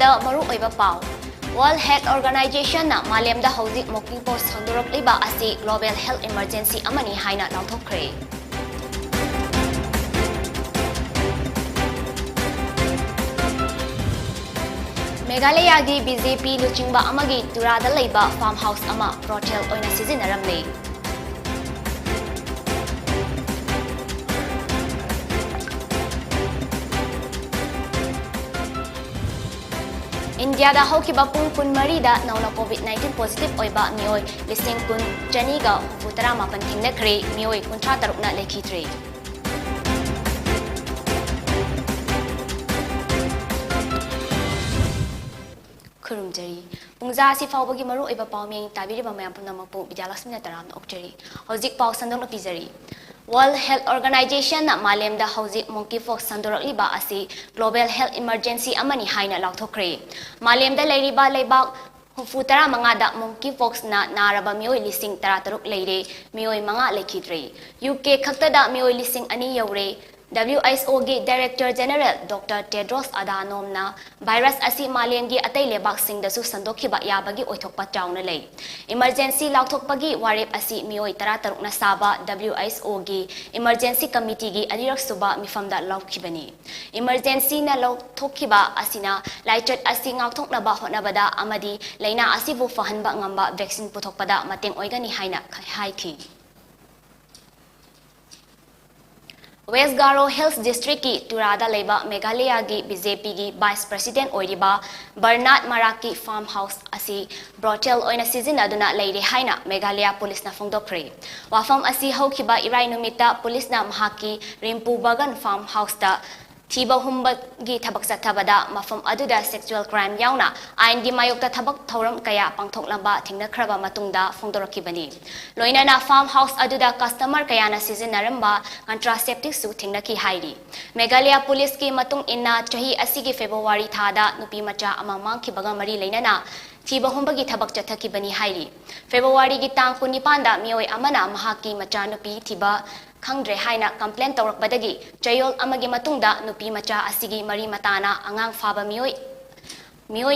Malimda Maru Oiba Pau. World Health Organization na Malimda Hauzik Moking Post Handurok Liba Asi Global Health Emergency Amani Haina Lauthokre. Meghalaya gi BJP Luchingba Amagi Turada Leiba Farmhouse Ama Brothel Oina Sizinaramne. India da hokiba pung kun marida nauna COVID-19 positive oiba mioi lising kun janiga futara mapan thingna kre mioi kuntra tarukna lekhitre. Kurumjari pungza si fawbagi maru oiba pawmeng tabiri ba mayam punamapu Bidyalaxmi na taram okjari hojik paw sandong pizari. World Health Organization na Malimda Hauzik Monkeypox Sandorok Liba asi Global Health Emergency Amani Haina Lauthokre. Malimda Leiriba Leibak Hufutara Mangada Monkeypox na Naraba Mioi Lising Tarataruk Leire Mioi Manga Lekidre. UK Kaktada Mioi Lising Ani Yaure. WHO gi Director General Dr. Tedros Adhanom na virus asi Malim gi atay lebak sing dasu sandokhiba yabagi oithokpa chauna lei. Emergency lauthokpagi warep asi mioi tarataruk na saba WHO gi Emergency Committee gi anirak suba mifamda laukhibani. Emergency na lauthokhiba asina laichot asi ngauthoknaba honabada amadi leina asibu fahanba ngamba vaccine puthokpada mateng oigani haina haiki. West Garo Hills District ki Turada Leba Meghalaya gi BJP gi Vice President Oiriba Bernard Maraki Farmhouse asi brothel oina sizinaduna leire haina Meghalaya Police na phongdokre. Wafam asi hokiba irai numita police na mahaki Rimpu Bagan Farmhouse ta Thiba humba gi thabak sathabada mafam aduda sexual crime yauna ain gi mayokta thabak thoram kaya pangthoklamba thingnakraba matungda phongdorakibani loina na farmhouse aduda customer kaya na sizinaramba contraceptive su thingnaki hairi Meghalaya police ki matung inna chahi asigi February thada nupi macha ama mangkibaga mari leina na Thiba humba gi thabak chathakibani hairi February gi tang 19 da mioi amana mahaki macha nupi thiba Khangdre haina complaint tawrakbadagi chayol amagi matungda nupi macha asigi mari matana angang faba mioi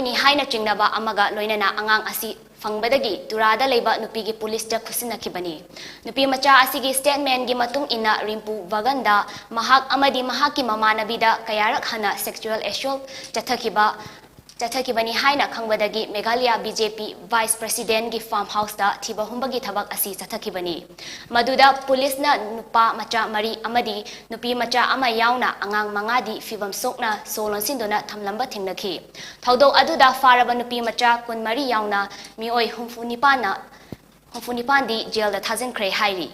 ni haina chingnaba amaga loinana angang asi fangbadagi turada leiba nupi gi police ta khusinakibani nupi macha asigi statement gi matung ina Rimpu Baganda mahak amadi mahaki mamanabida kayarak hana sexual assault Chathakibani haina khangbadagi Meghalaya BJP Vice President gi Farmhouse da thiba humbagi thabak asi chathakibani maduda police na nupa macha mari amadi nupi macha ama yauna angang mangadi fibam sokna solon sindona thamlamba thingnakhi thaudok aduda faraba nupi macha kun mari yauna mioi humfunipan di jail da thazin kre hairi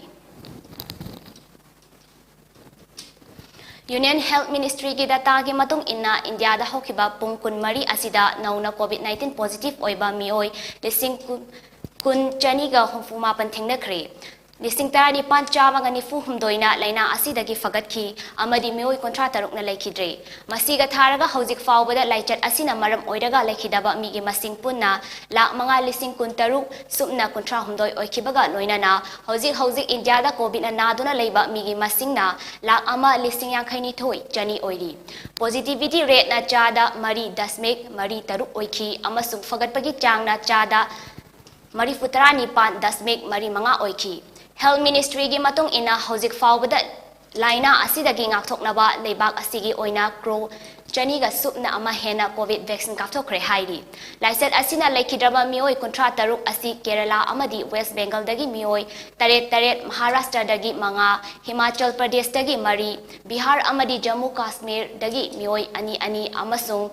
Union Health Ministry ki data ki matung inna India da hokiba pungkun mari asida nauna COVID-19 positive oiba mioi lising kun chaniga humfuma panthingna kre lising tarani panchama ngani fu humdoina laina asidagi fagatki amadi mioi contrataruk na laikidre masiga tharaga hojik fawbada laichat asina maram oiraga laikidaba migi masing punna la manga lising kun taruk subna kontra humdoi oikibaga loinana hojik India da covid na naduna leiba migi masingna la ama lising yang khaini thoi chani oiri positivity rate na chada mari dasmek mari taruk oiki amasung fagatpagi changna chada mari futarani pan dasmek mari manga oiki Health Ministry gi matung ina hojik fawbada laina asidagi ngakthoknaba leibak asigi oina crow chaniga supna ama hena covid vaccine kapthokre hairi laiset asina laikhidraba mioi kontra taruk asi Kerala amadi West Bengal dagi mioi taret Maharashtra dagi manga Himachal Pradesh dagi mari Bihar amadi Jammu Kashmir dagi mioi ani amasung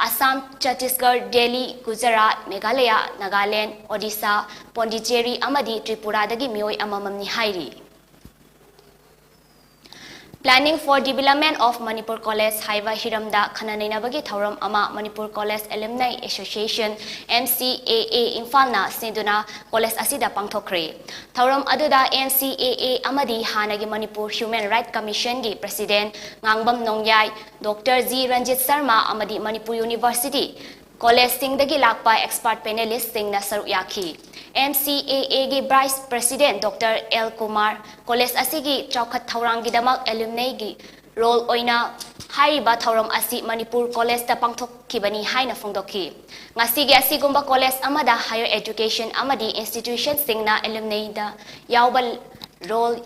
Assam, Chhattisgarh, Delhi, Gujarat, Meghalaya, Nagaland, Odisha, Pondicherry, amadi Tripura dagi mioi amamamni hairi. Planning for Development of Manipur College Haiva Hiramda Khananainabagi Thauram Ama Manipur College Alumni Association MCAA Infalna Sinduna College Asida Pangthokre. Thauram aduda NCAA Amadi Hanagi Manipur Human Rights Commission gi President Ngangbam Nongyai Dr. Z Ranjit Sharma Amadi Manipur University College Singdagi lakpa expert panelist singna saruk yakhi. MCAA gi Vice President Dr. L Kumar College asigi chawkhat thaurangi damak alumni gi role oina hariba thorom asi Manipur College ta pangthokkhibani haina phongdokhi ngasigi asigumba college amada higher education amadi institution singna alumni da yawbal role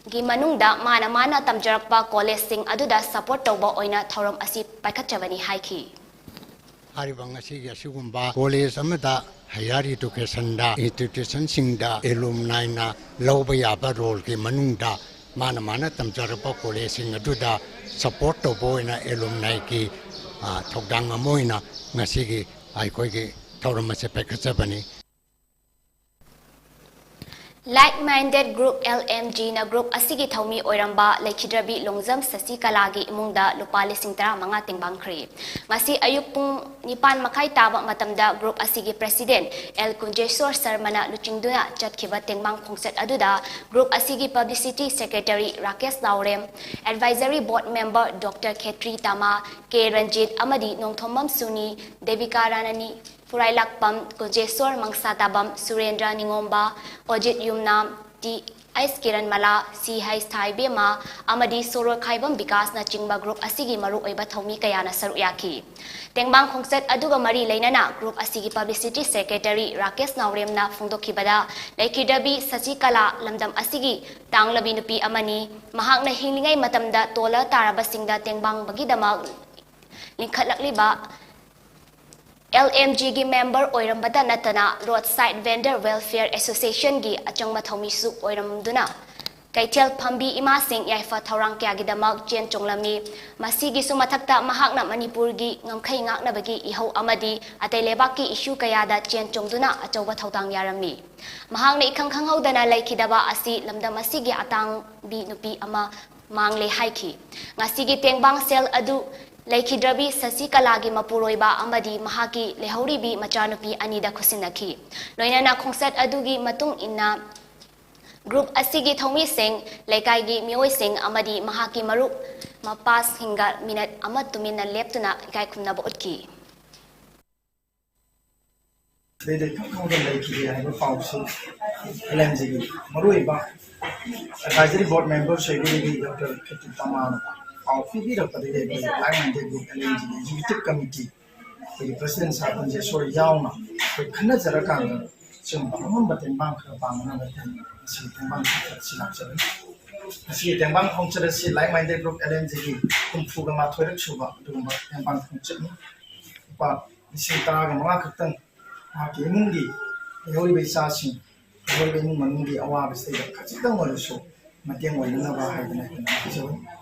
gi manungda mana tamjarakpa college sing aduda support tawba oina thorom asi paikhatchabani haiki hariba ngasigi asigumba college amada higher education da institution singda alumni na lawba yaba role gi manungda mana tamjarakpa college sing aduda support to boina alumni ki thokdang amoina ngasigi aikoi ki thoram ase paikhatchabani Like-minded group LMG na group asigi thaumi oiramba laikhidrabi longjam sasi kalagi imungda lupa lising tara mga tingbangkri ngasi ayuk pung nipan makai taba matamda group asigi president El Kunjesor Sarmana luchingduna chatkhiba tingbang khongset aduda group asigi publicity secretary Rakesh Laurem advisory board member Dr. Khetri Tama K Ranjit amadi Nongthomam Suni Devika Ranani Furai Lakpam, Kunjesor Mangsatabam, Surendra Ningomba, Ojit Yumnam, T. Ice Kiran Mala, C. Hais Thai Bema, Amadi Soro Kaibam Bikas na Chingba Group Asigi Maru Oiba Thomi Kayana Saruyaki. Tengbang Khongset Aduga Mari Lainana, Group Asigi Publicity Secretary Rakesh Naurem na Phongdokibada, Laikidabi Sasikala, Lamdam Asigi, Tanglabi Nupi Amani, Mahak na Hilingay Matamda, Tola Tarabasingda Tengbang Bagidamag, Linkhatlakliba, LMG gi member oirambada natana roadside vendor welfare association gi achangma thomi su oiramduna kaitel phambi ima sing yaifa thorang kya gi damak chen chonglami masigi su mathakta mahakna Manipur gi ngamkhai ngakna bagi ihau amadi atai lebak ki issue kaya da chen chongduna achawba thawtang yarami mahakna ikhang khanghaudana laikhidaba asi lamdam asigi atang bi nupi ama mangle haiki ngasigi tengbang sel adu Laikhidrabi Sasikalagi Mapuroiba Amadi Mahaki Lehauribi Machanupi Anida Kusinaki. Loinana Khongset Adugi Matung Inna Group Asigi Thomi Singh, Laikagi Mioi Singh Amadi Mahaki Maru Mapas Hinga Minat Amatumina Leptuna Kaikumna Botki. They come from Laikhi and Fauci LMG Maruiba Advisory Board Member Shagiri Dr. Ketutama. Our figure of the like-minded group LMG committee, the president Kunjesor Yauna, the Kanazarakan, some but in bank of Bangladesh, see the bank function like-minded group LMG, Fugama Tuerchuba, doing and bank function. But the Sitag and Rakatan, Hakimundi, the only Sassin, the only Manundi Awab state of Kachitan also, Matian Wayana had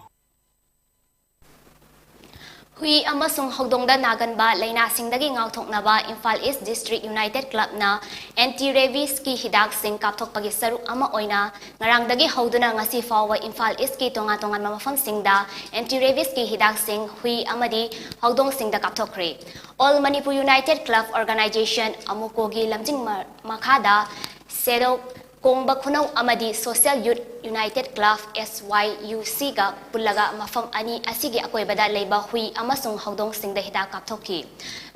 Hui amasung hogdongda naganba laina singdagi ngauthoknaba Imphal East District United Club na anti-rabies ki hidak sing kapthokpagi saruk ama oina ngarangdagi hoduna ngasi fawa Imphal East ki tonga-tongan mamafam singda anti-rabies ki hidak sing hui amadi hogdong singda kapthokre All Manipur United Club Organization amukogi lamjing makhada sero Kongba Khunau Amadi Social Youth United Club SYUC ga pulaga mafam ani asigi akoibada leiba hui amasung hogdong singda hida kapthoki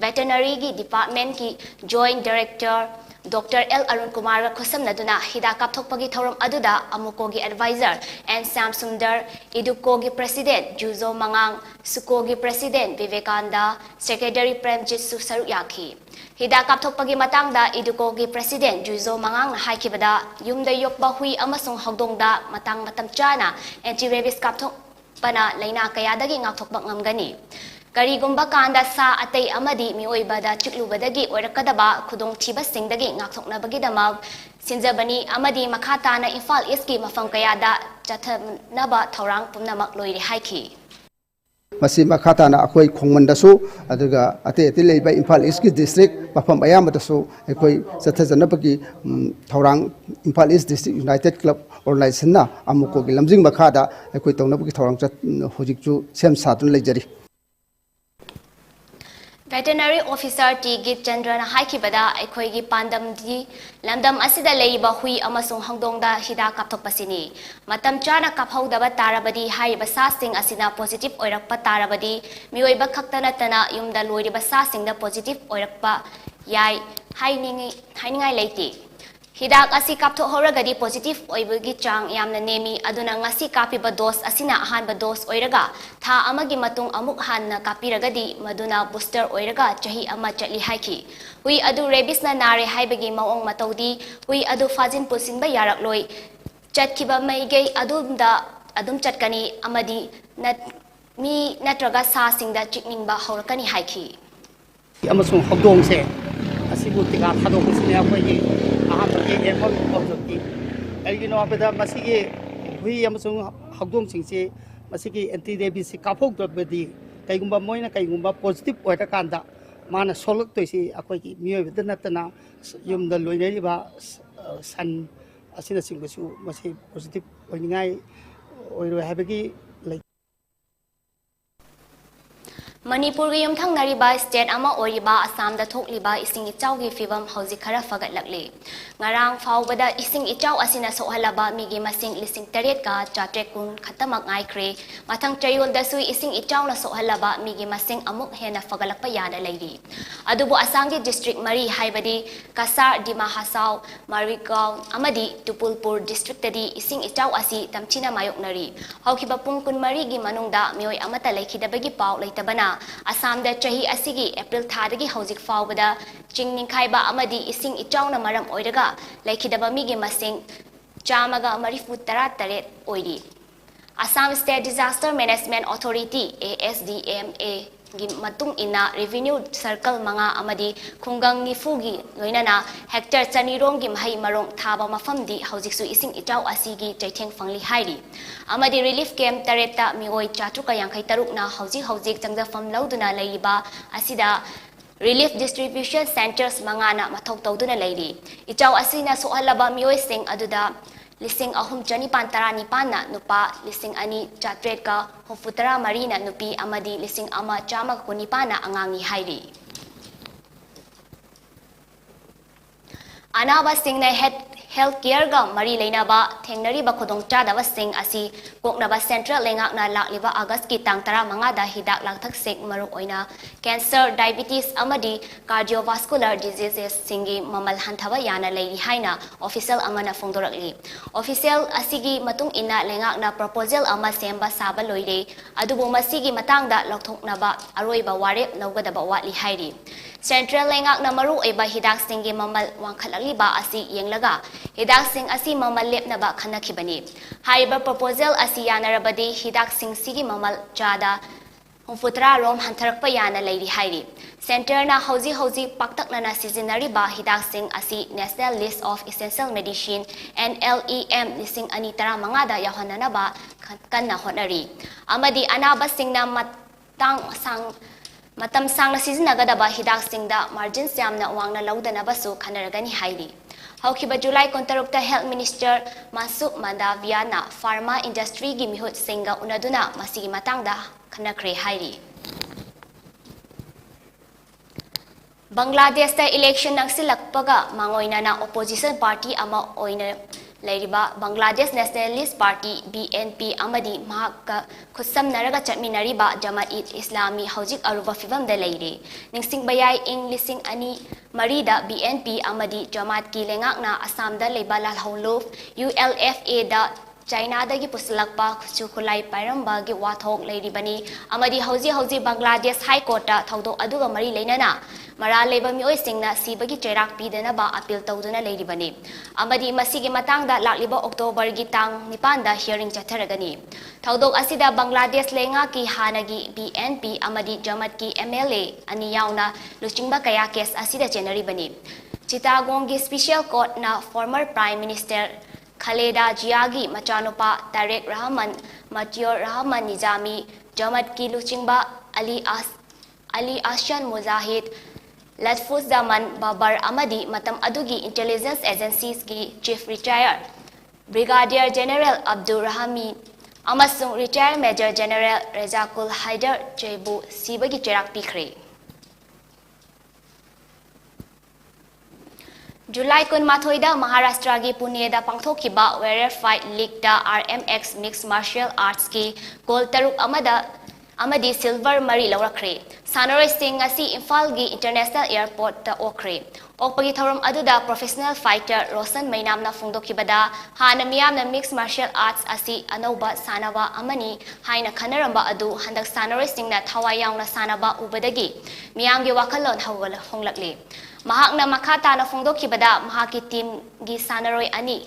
Veterinary gi Department ki Joint Director Dr. L. Arun Kumar Khosam Naduna Hida Kapthokpagi Thoram Aduda Amukogi Advisor and Sam Sundar Idukogi President Juzo Mangang Sukogi President Vivekanda Secretary Premjit Susaruyaki Hida Kapthokpagi Matangda Idukogi President Juzo Mangang Haikibada Yumda Yokba Hui Amasung Hogdongda Matang Matamchana Anti-Rabies Kapthokpana Laina Kayadagi Ngakthokbak Ngamgani Karigumba kanda sa atay amadi mioibada chuklubadagi oirakadaba khudong thiba singdagi ngakthoknabagi damag sinjabani amadi makhata na Imphal East ki mafam kayada chathanaba thorang pumnamak loire haiki masi makhata na akoi khongmandasu aduga ate leiba Imphal East ki district mafam ayamadasu akoi chathajanabagi thorang Imphal East District United Club Organization na amuko gi lamjing makhada akoi tongnabagi thorang chat hojikchu sem satun leijari Veterinary Officer T. Git Chandra na haikibada aikhoigi pandam di lamdam asida leiba hui amasung hangdongda hida kapthokpasini matam chana kaphaudaba tarabadi haiba sasing asina positive oirakpa tarabadi mioiba khaktana tana yumda loiriba sasingda positive oirakpa yai hainingai leiti Hidak asi kaptho horagadi positive oibagi chang yamna nemi aduna ngasi kapiba dose asina ahanba dose oiraga tha amagi matung amuk hanna kapiragadi maduna booster oiraga chahi ama chatli haiki hui adu rabies na nare haibagi maong matodi hui adu fajin pusinba yarak loi chatkiba maigei adum chatkani amadi nat mi natraga sa singda chikningba haurakani haiki amasung hogdong se asibu tika thadok sine akhoi ahamagi emol objecti aigino abeda masigi hui amasung hogdong singse masigi anti rabies kaphok dobedi kaigumba moina kaigumba positive oita kanda mana solok toisi akhoi ki miyo bidanatana yumda loinariba san asina singsu masi positive oiningai oiro habagi Manipuri yumthang nariba state ama oriba Assam da thokliba ising ichaw gi fibam hauji khara fagat lakle ngarang faubada ising ichaw asina sohalaba migi masing lising taret ka chatre kun khatamak ngai kre mathang chayol da sui ising ichaw na sohalaba migi masing amuk hena fagalakpa yada lairi adubu Assam gi district mari haibadi Kasar Dima Hasau Marikau amadi Tupulpur district tadi ising ichaw asi tamchina mayok nari haukiba pungkun mari gi manungda mioi amata laikhidabagi paw leitabana Assam da chahi asigi April thadagi hauzik fawbada chingninkhaiba amadi ising ichawna maram oiraga laikhidaba migi masing chamaga marifu taret oiri Assam State Disaster Management Authority ASDMA gi matung ina revenue circle manga amadi khungang nifugi loinana hectare chanirong gi mahai marong thaba mafamdi haujiksu ising ichaw asigi chaitheng fangli hairi amadi relief camp tareta mioi chatuka yankhai taruk na haujik changja fam lauduna leiba asida relief distribution centers mangana mathok tawduna leiri ichaw asina sohalaba mioi sing aduda lising ahum chani pantara ni pana nupa lising ani chatret ka hofutara marina nupi amadi lising ama chama kuni pana angangi hairi anaba sing na healthcare ga mari leinaba thengnari ba khodong chadaba sing asi koknaba central lengak na lakliba august ki tang tara manga da hidak lakthak sek maru oina cancer diabetes amadi cardiovascular diseases singi mamal hanthaba yana leiri haina official amana phongdorakli official asigi matung ina lengak na proposal ama semba saba loire adubu masigi matangda lokthoknaba aroiba warep lawgadaba watli hairi Central lengak na maru eba hidak singi mamal wangkhalali ba asi yenglaga hidak sing asi mamal lep na ba khanakibani haiba proposal asi yanarabadi hidak sing sigi mamal chada humfutra rom hantarakpa yana leiri hairi center na hauji paktak na seasonary ba hidak sing asi National List of Essential Medicine NLEM lising ani tara mangada yahanana ba kanna honari amadi anaba sing na matam sang na sizinagada hidak singda margins yamna wangna laudana basu khanaragani hairi haukiba July kontarukta Health Minister Masuk Mandavia na pharma industry gi mihut singa unaduna masigi matangda khanakre hairi Bangladesh ta election nang silakpaga mangoina na opposition party ama oina Lairiba Bangladesh Nationalist Party BNP amadi mahaka khusam naraga chatminariba Jamaat Islami haujik aruba fibam da leire ningsing bayai ing lising ani marida BNP amadi Jamaat ki lengak na Assam da leiba lalholof ULFA da China dagi puslakpa khuchu khulai pairamba gi wathok leiribani amadi hauji Bangladesh High Court ta thaudo aduga mari leinana mara leba mioi singna sibagi cherak pidana ba appeal tawduna leiribani amadi masigi matangda lakliba October gi tang 9 da hearing chatharagani thaudok asida Bangladesh lenga ki hanagi BNP amadi Jamaat ki MLA ani yauna luchingba kaya case asida chenaribani Chittagong gi special court na former prime minister Khaleda Jiagi Machanupa Tariq Rahman Matiur Rahman Nizami Jamaat ki luchingba Ali Ashan Mujahid Latfuz Zaman Babar Amadi Matam Adugi Intelligence Agencies ki Chief Retired Brigadier General Abdul Rahami Amasung Retired Major General Rezakul Haider Chebu Sibagi Cherak Pikre July kun mathoida Maharashtra gi Pune da pangthokiba Warrior Fight League da RMX Mixed Martial Arts ki goal taruk amada amadi silver mari lawrakre sanaroi sing asi Imphal gi International Airport ta okre okpagi thoram aduda professional fighter Rosan Mainamna phongdokibada hana miyamna mixed martial arts asi anauba sanaba amani haina khanaramba adu handak sanaroi singna thawai yaungna sanaba ubadagi miyamgi wakalon hawal honglakle mahakna makata na phongdokibada mahaki team gi sanaroi ani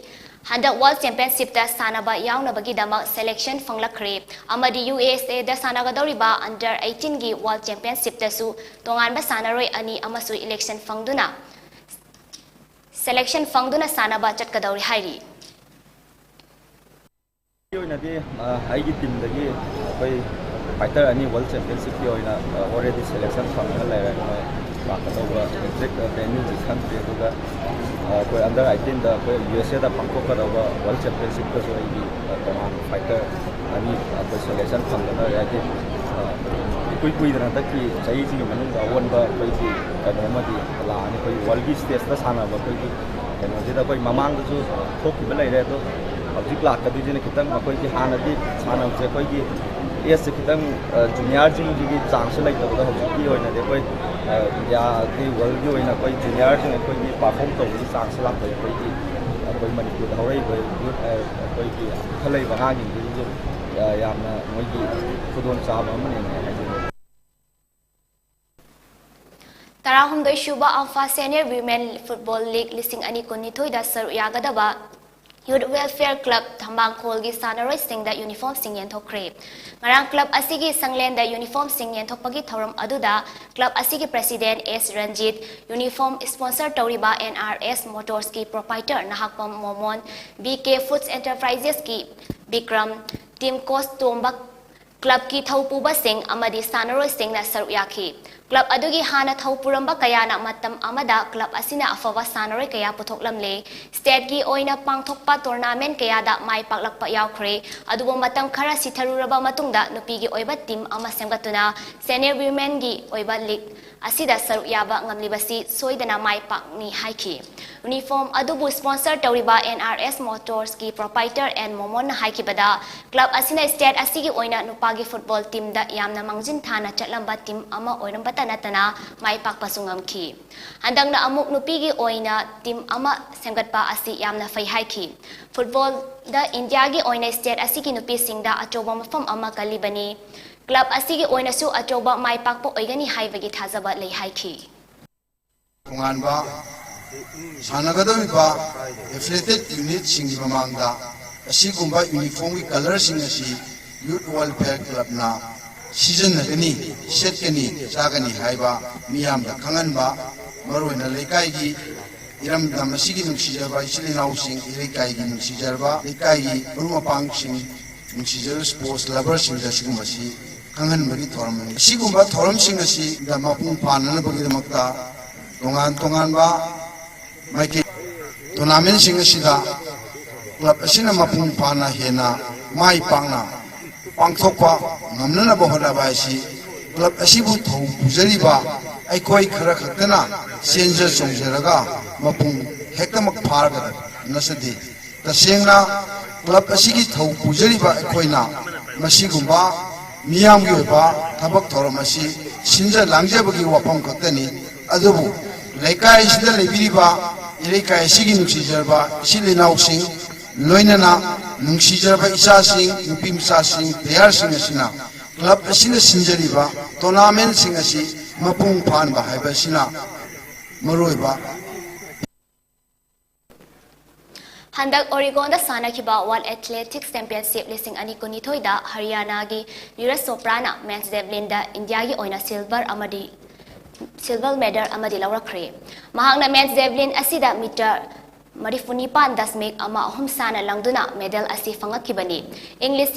Handak World Championship da sanaba yauna bagi damak selection fanglakre amadi USA da sanagadoriba under 18 gi World Championship da su tongan ba sanaroi ani amasu election fangduna selection fangduna sanaba chatkadauri hairi yoinadi haigi team dagi koi fighter ani World Championship yoina already selection fangna lera bakaloba exact venue ji country duga koi under 18 da koi USA da Bangkok da World Championship da so igi command fighter ani koi selection fangna yati koi dana da ki chai ji manung da won ba koi ji kanoma di la ani koi world stage da sana ba koi kanoma da koi mamang da so thok ki balai re to object la ka di ne kitang koi ki hana di sana je koi ki yes kitang junior jing ji chang se lai da object ki hoina de koi ya ki world ki hoina koi junior jing koi ki perform to ji chang se la koi ki koi Manipur da hoi koi ki khalai ba ga ji ji yamna moi ki khudon cha ba mane ne Tarahumdoi Shuba Alpha Senior Women Football League listing ani konithoi da saru yagadaba Youth Welfare Club Thambang Kholgi sanaroi sing da uniform sing yen thokre ngarang club asigi sanglen da uniform sing yen thokpagi thoram aduda club asigi president S Ranjit uniform sponsor toriba NRS Motors ki proprietor Nahakpam Momon BK Foods Enterprises ki Bikram team coach Tombak club ki thaupuba sing amadi sanaroi sing na saru yakhi club adugi hana thawpuramba kayana matam amada club asina afawa sanaroi kaya puthoklamle state gi oina pangthokpa tournament kaya da mai paklakpa yaukre adubo matam khara sitharuraba matungda nupi gi oiba team ama semgatuna senior women gi oiba league asida saru yaba ngamlibasi soidana mai pakni haiki uniform adubu sponsor tawriba NRS Motors ki proprietor and Momon haiki bada club asina state asigi oina nupagi football team da yamna mangjin thana chatlamba team ama oiramba tanatana mai pakpa sungamki handangna amuk nupigi oina team ama semgatpa asi yamna fai haiki football da India gi oina state asigi nupi singda achoba mafam ama kalibani club asigi oina su achoba mai pakpo oigani haibagi thazaba lei haiki Kunganba Sanagadamiba affiliated unit singi mamangda asigumba uniform ki color singasi Youth Welfare Club na season nagani set kani sagani haiba miyam da kanganba marwena lekai gi iram da masigi nungsijarba isilinaw sing lekai gi nungsijarba lekai gi rumapang sing nungsijar sports lover sing da sigumasi kangan bagi thoram sigumba thoram singasi da mapung panana bagi damakta tongan ba maiki tournament singasida club asina mapung pana hena mai pangna pangthokpa ngamnana bohada baisi club asibu thau bujariba aikoi khara khaktana senja songjaraga mapung hektamak pharga nasadi tasengna club asigi thau bujariba aikoina masigumba miyamgi ba thabak thoramasi sinja langjabagi wapam khaktani adubu lekai sida lebiriba lekai sigi nungsijarba silinau sing loinana nungsijarba isa sing nupim sa sing player sing asina club asina sinjariba tournament sing asi mapung phan ba haiba sina maroiba Handak Oregon da sanakiba World Athletics Championship listing ani konithoi da Haryana gi Neeraj Chopra na men's javelin da India gi oina silver medal amadi lawrakre mahakna men's javelin asida meter marifuni pan dasmik ama ahum sana langduna medal asi fangakibani English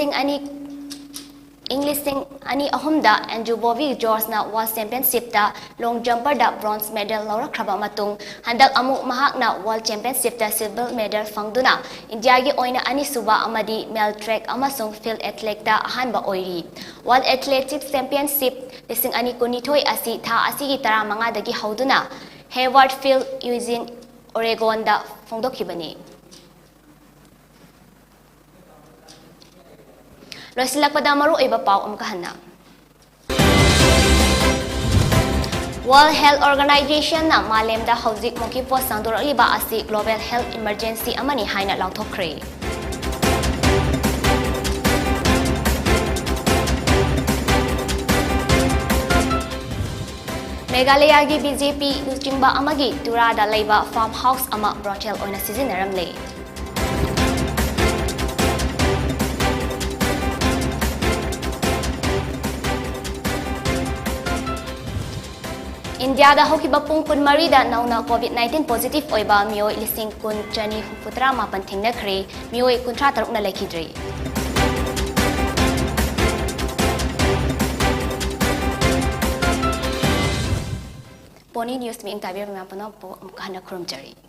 ani ahumda Andrew Bobby George na World Championship da long jumper da bronze medal lawrakraba matung handak amuk mahakna World Championship da silver medal fangduna India gi oina ani suba amadi male track amasung field athlete da ahanba oiri World Athletics Championship lising ani konithoi asi tha asigi tara manga dagi hauduna Hayward Field Eugene Oregon da fongdokibani Loisilakpada maru iba pau amkahana World Health Organization na malemda hauzik mokipo sangdoraliba asi global health emergency amani haina lauthokre. Meghalaya gi BJP luchingba amagi turada leiba farmhouse ama brothel oina sizinaramle. India da hokiba pungkun marida nauna COVID-19 positive oiba mioi lising kun chani putra mapan thingna khre mioi kuntra tarukna lekhidre. Pony News mi interview mi apana po kahana khurumjari.